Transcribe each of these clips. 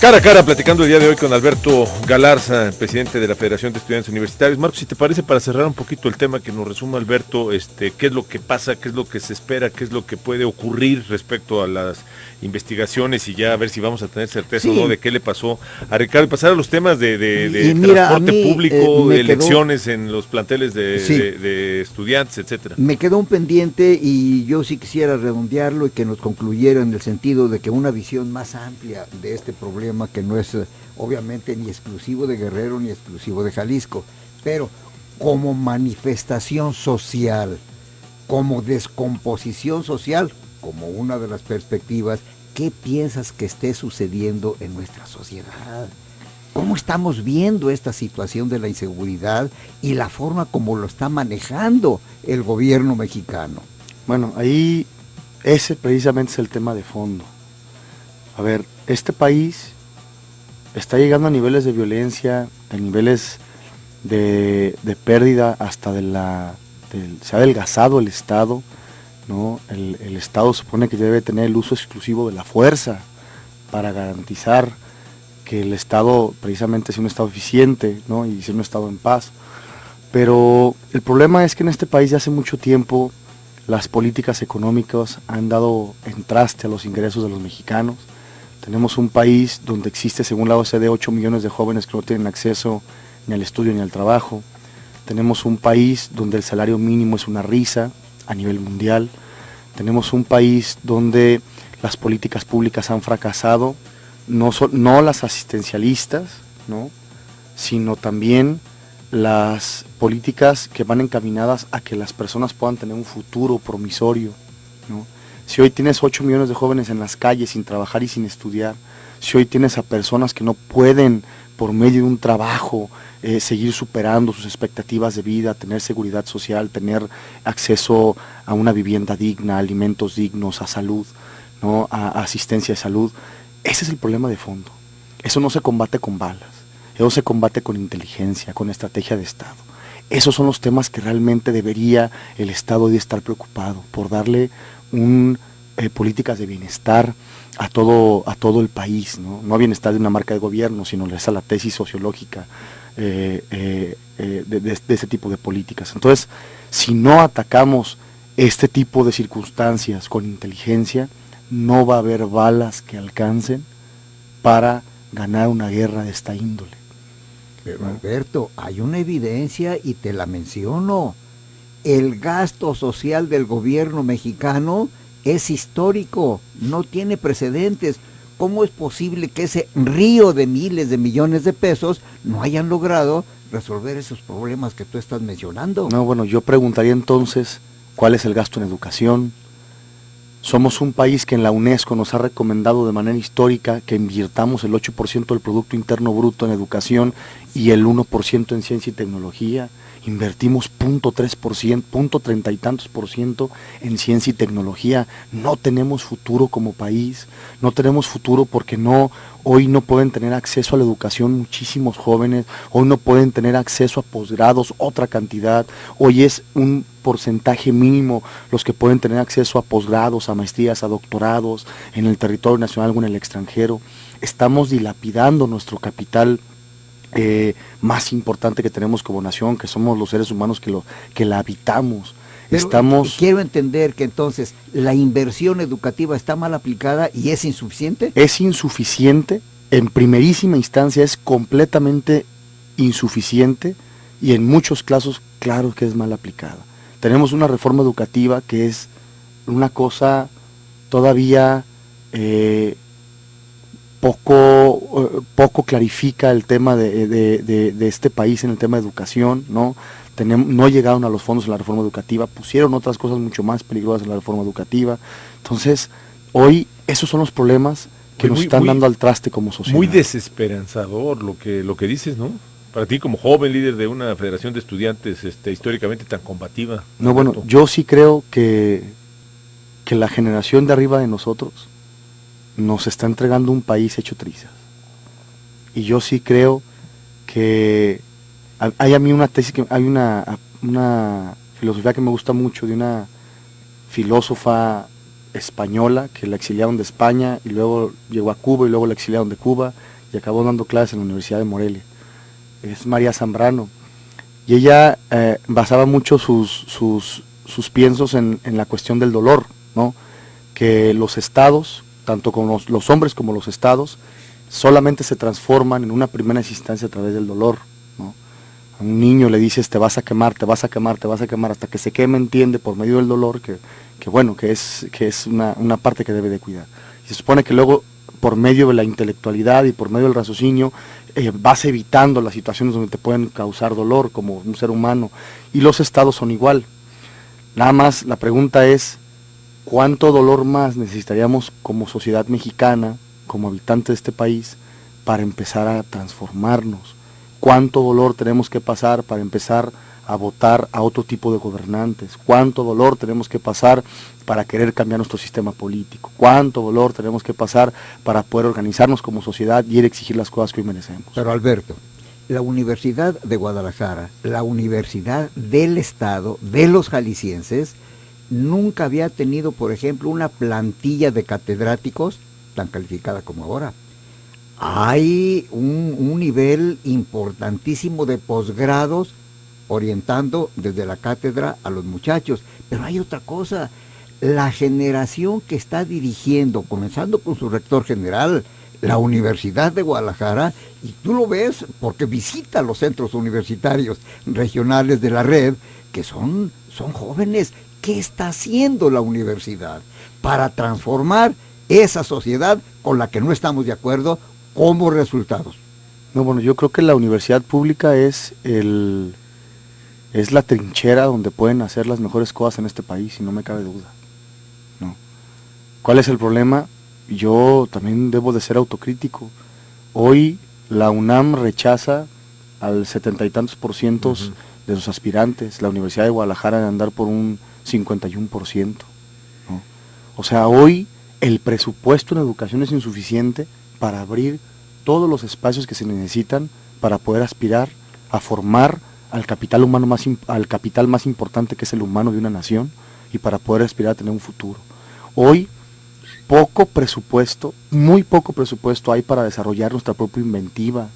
Cara a cara, platicando el día de hoy con Alberto Galarza, presidente de la Federación de Estudiantes Universitarios. Marcos, si te parece, para cerrar un poquito el tema, que nos resuma Alberto, qué es lo que pasa, qué es lo que se espera, qué es lo que puede ocurrir respecto a las investigaciones, y ya a ver si vamos a tener certeza o no de qué le pasó a Ricardo, y pasar a los temas de mira, transporte público, elecciones quedó, en los planteles de estudiantes, etcétera. Me quedó un pendiente y yo sí quisiera redondearlo y que nos concluyera en el sentido de que una visión más amplia de este problema, que no es obviamente ni exclusivo de Guerrero ni exclusivo de Jalisco, pero como manifestación social, como descomposición social, como una de las perspectivas, ¿qué piensas que esté sucediendo en nuestra sociedad? ¿Cómo estamos viendo esta situación de la inseguridad y la forma como lo está manejando el gobierno mexicano? Bueno, ahí ese precisamente es el tema de fondo. A ver, este país está llegando a niveles de violencia, a niveles de pérdida hasta se ha adelgazado el Estado, ¿no? El Estado supone que debe tener el uso exclusivo de la fuerza para garantizar que el Estado precisamente sea un Estado eficiente, ¿no? Y sea un Estado en paz. Pero el problema es que en este país de hace mucho tiempo las políticas económicas han dado en traste a los ingresos de los mexicanos. Tenemos un país donde existe, según la OCDE, 8 millones de jóvenes que no tienen acceso ni al estudio ni al trabajo. Tenemos un país donde el salario mínimo es una risa a nivel mundial. Tenemos un país donde las políticas públicas han fracasado, no las asistencialistas, ¿no?, sino también las políticas que van encaminadas a que las personas puedan tener un futuro promisorio, ¿no? Si hoy tienes 8 millones de jóvenes en las calles sin trabajar y sin estudiar, si hoy tienes a personas que no pueden, por medio de un trabajo, seguir superando sus expectativas de vida, tener seguridad social, tener acceso a una vivienda digna, a alimentos dignos, a salud, ¿no?, a asistencia de salud, ese es el problema de fondo. Eso no se combate con balas, eso se combate con inteligencia, con estrategia de Estado. Esos son los temas que realmente debería el Estado de estar preocupado, por darle políticas de bienestar a todo el país, ¿no? No bienestar de una marca de gobierno, sino esa la tesis sociológica de ese tipo de políticas. Entonces, si no atacamos este tipo de circunstancias con inteligencia, no va a haber balas que alcancen para ganar una guerra de esta índole. Pero Alberto, hay una evidencia y te la menciono. El gasto social del gobierno mexicano es histórico, no tiene precedentes. ¿Cómo es posible que ese río de miles de millones de pesos no hayan logrado resolver esos problemas que tú estás mencionando? No, bueno, yo preguntaría entonces, ¿cuál es el gasto en educación? Somos un país que en la UNESCO nos ha recomendado de manera histórica que invirtamos el 8% del Producto Interno Bruto en educación y el 1% en ciencia y tecnología. Invertimos 0.3%, 0.30 y tantos por ciento en ciencia y tecnología. No tenemos futuro como país, no tenemos futuro porque hoy no pueden tener acceso a la educación muchísimos jóvenes, hoy no pueden tener acceso a posgrados, otra cantidad, hoy es un porcentaje mínimo los que pueden tener acceso a posgrados, a maestrías, a doctorados en el territorio nacional o en el extranjero. Estamos dilapidando nuestro capital más importante que tenemos como nación, que somos los seres humanos que la habitamos. Pero quiero entender que entonces la inversión educativa está mal aplicada y es insuficiente. Es insuficiente, en primerísima instancia es completamente insuficiente y en muchos casos claro que es mal aplicada. Tenemos una reforma educativa que es una cosa todavía poco clarifica el tema de este país en el tema de educación, ¿no? No llegaron a los fondos en la reforma educativa, pusieron otras cosas mucho más peligrosas en la reforma educativa. Entonces, hoy esos son los problemas que nos están dando al traste como sociedad. Muy desesperanzador lo que dices, ¿no? Para ti como joven líder de una federación de estudiantes históricamente tan combativa. No, bueno, yo sí creo que la generación de arriba de nosotros nos está entregando un país hecho trizas. Y yo sí creo que hay a mí una tesis, hay una filosofía que me gusta mucho de una filósofa española que la exiliaron de España y luego llegó a Cuba y luego la exiliaron de Cuba, y acabó dando clases en la Universidad de Morelia. Es María Zambrano. Y ella basaba mucho sus piensos en la cuestión del dolor, ¿no? Que los estados, tanto como los hombres como los estados, solamente se transforman en una primera instancia a través del dolor, ¿no? A un niño le dices te vas a quemar, te vas a quemar, te vas a quemar, hasta que se queme entiende por medio del dolor que es una parte que debe de cuidar. Y se supone que luego por medio de la intelectualidad y por medio del raciocinio vas evitando las situaciones donde te pueden causar dolor como un ser humano, y los estados son igual. Nada más la pregunta es, ¿cuánto dolor más necesitaríamos como sociedad mexicana, como habitante de este país, para empezar a transformarnos? ¿Cuánto dolor tenemos que pasar para empezar a votar a otro tipo de gobernantes? ¿Cuánto dolor tenemos que pasar para querer cambiar nuestro sistema político? ¿Cuánto dolor tenemos que pasar para poder organizarnos como sociedad y ir a exigir las cosas que hoy merecemos? Pero Alberto, la Universidad de Guadalajara, la Universidad del Estado, de los jaliscienses, nunca había tenido, por ejemplo, una plantilla de catedráticos tan calificada como ahora. Hay un nivel importantísimo de posgrados orientando desde la cátedra a los muchachos. Pero hay otra cosa, la generación que está dirigiendo, comenzando con su rector general, la Universidad de Guadalajara, y tú lo ves porque visita los centros universitarios regionales de la red, que son jóvenes. ¿Qué está haciendo la universidad para transformar esa sociedad con la que no estamos de acuerdo como resultados? No, bueno, yo creo que la universidad pública es la trinchera donde pueden hacer las mejores cosas en este país, y no me cabe duda, ¿no? ¿Cuál es el problema? Yo también debo de ser autocrítico. Hoy la UNAM rechaza al 70 y tantos % de sus aspirantes, la Universidad de Guadalajara de andar por un 51%, ¿no? O sea, hoy el presupuesto en educación es insuficiente para abrir todos los espacios que se necesitan para poder aspirar a formar al capital humano al capital más importante, que es el humano de una nación, y para poder aspirar a tener un futuro. Hoy poco presupuesto, muy poco presupuesto hay para desarrollar nuestra propia inventiva,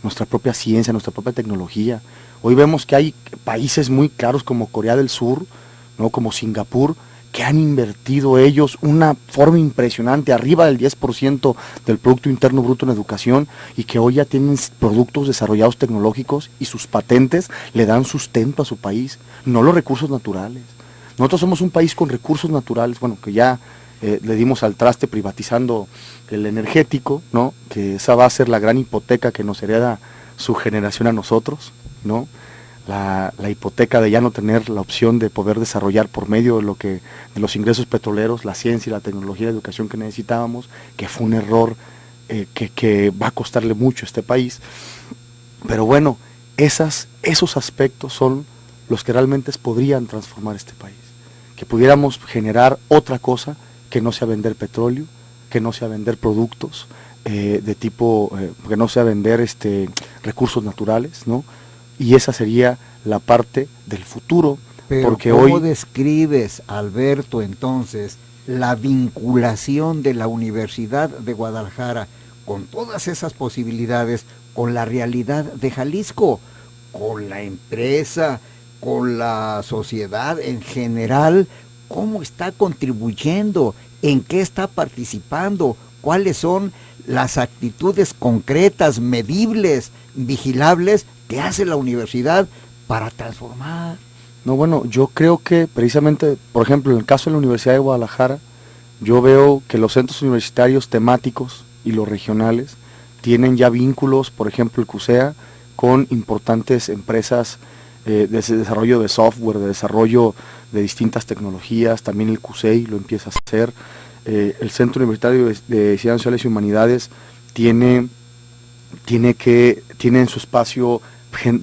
nuestra propia ciencia, nuestra propia tecnología. Hoy vemos que hay países muy claros como Corea del Sur, ¿no? Como Singapur, que han invertido ellos una forma impresionante, arriba del 10% del Producto Interno Bruto en educación, y que hoy ya tienen productos desarrollados tecnológicos y sus patentes le dan sustento a su país, no los recursos naturales. Nosotros somos un país con recursos naturales, bueno, que ya le dimos al traste privatizando el energético, ¿no? Que esa va a ser la gran hipoteca que nos hereda su generación a nosotros, ¿no? La hipoteca de ya no tener la opción de poder desarrollar por medio de los ingresos petroleros, la ciencia y la tecnología y la educación que necesitábamos, que fue un error que va a costarle mucho a este país. Pero bueno, esos aspectos son los que realmente podrían transformar este país, que pudiéramos generar otra cosa que no sea vender petróleo, que no sea vender productos de tipo, que no sea vender recursos naturales, ¿no? Y esa sería la parte del futuro. Pero porque ¿cómo hoy describes, Alberto, entonces, la vinculación de la Universidad de Guadalajara con todas esas posibilidades, con la realidad de Jalisco, con la empresa, con la sociedad en general? ¿Cómo está contribuyendo? ¿En qué está participando? ¿Cuáles son las actitudes concretas, medibles, vigilables que hace la universidad para transformar? No, bueno, yo creo que precisamente, por ejemplo, en el caso de la Universidad de Guadalajara, yo veo que los centros universitarios temáticos y los regionales tienen ya vínculos, por ejemplo el CUSEA, con importantes empresas de desarrollo de software, de desarrollo de distintas tecnologías. También el CUSEI lo empieza a hacer. El Centro Universitario de Ciencias Sociales y Humanidades tiene en su espacio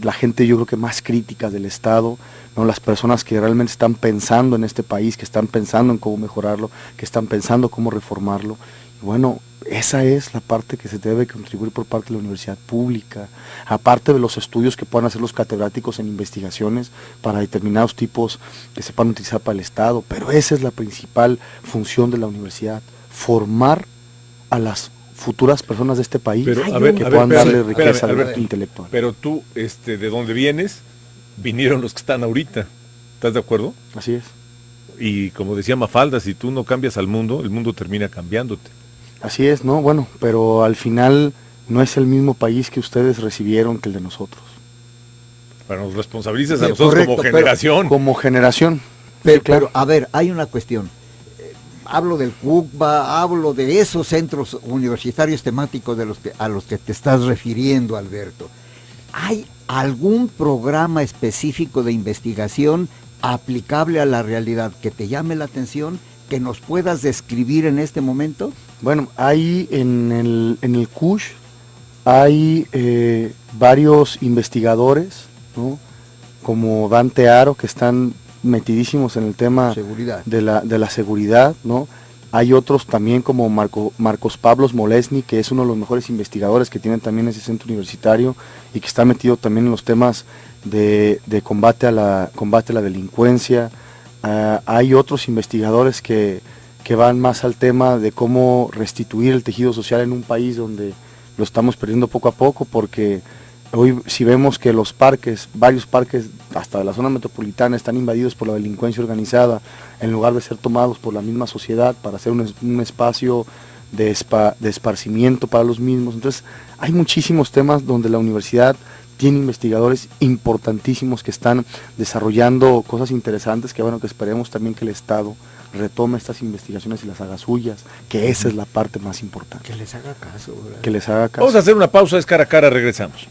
la gente, yo creo que más crítica del Estado, ¿no? Las personas que realmente están pensando en este país, que están pensando en cómo mejorarlo, que están pensando cómo reformarlo. Y bueno, esa es la parte que se debe contribuir por parte de la universidad pública, aparte de los estudios que puedan hacer los catedráticos en investigaciones para determinados tipos que se puedan utilizar para el Estado. Pero esa es la principal función de la universidad, formar a las futuras personas de este país Pero, que puedan darle espérame, riqueza Alberto, intelectual. Pero tú, de dónde vienes, vinieron los que están ahorita. ¿Estás de acuerdo? Así es. Y como decía Mafalda, si tú no cambias al mundo, el mundo termina cambiándote. Así es, ¿no? Bueno, pero al final no es el mismo país que ustedes recibieron que el de nosotros. Pero nos responsabilizas a Sí, nosotros correcto, como generación. Como generación. Pero, Sí, claro. pero, a ver, hay una cuestión. Hablo del CUCBA, hablo de esos centros universitarios temáticos a los que te estás refiriendo, Alberto. ¿Hay algún programa específico de investigación aplicable a la realidad que te llame la atención, que nos puedas describir en este momento? Bueno, hay en el CUSH hay varios investigadores, ¿no? Como Dante Aro, que están metidísimos en el tema Seguridad. de la seguridad, ¿no? Hay otros también como Marcos Pablos Molesny, que es uno de los mejores investigadores que tienen también ese centro universitario y que está metido también en los temas de combate a la delincuencia. Hay otros investigadores que van más al tema de cómo restituir el tejido social en un país donde lo estamos perdiendo poco a poco, porque hoy si vemos que los parques, varios parques hasta de la zona metropolitana están invadidos por la delincuencia organizada, en lugar de ser tomados por la misma sociedad para hacer un espacio de esparcimiento para los mismos. Entonces hay muchísimos temas donde la universidad tiene investigadores importantísimos que están desarrollando cosas interesantes, que bueno, que esperemos también que el Estado retome estas investigaciones y las haga suyas, que esa es la parte más importante. Que les haga caso, ¿verdad? Que les haga caso. Vamos a hacer una pausa, es cara a cara, regresamos.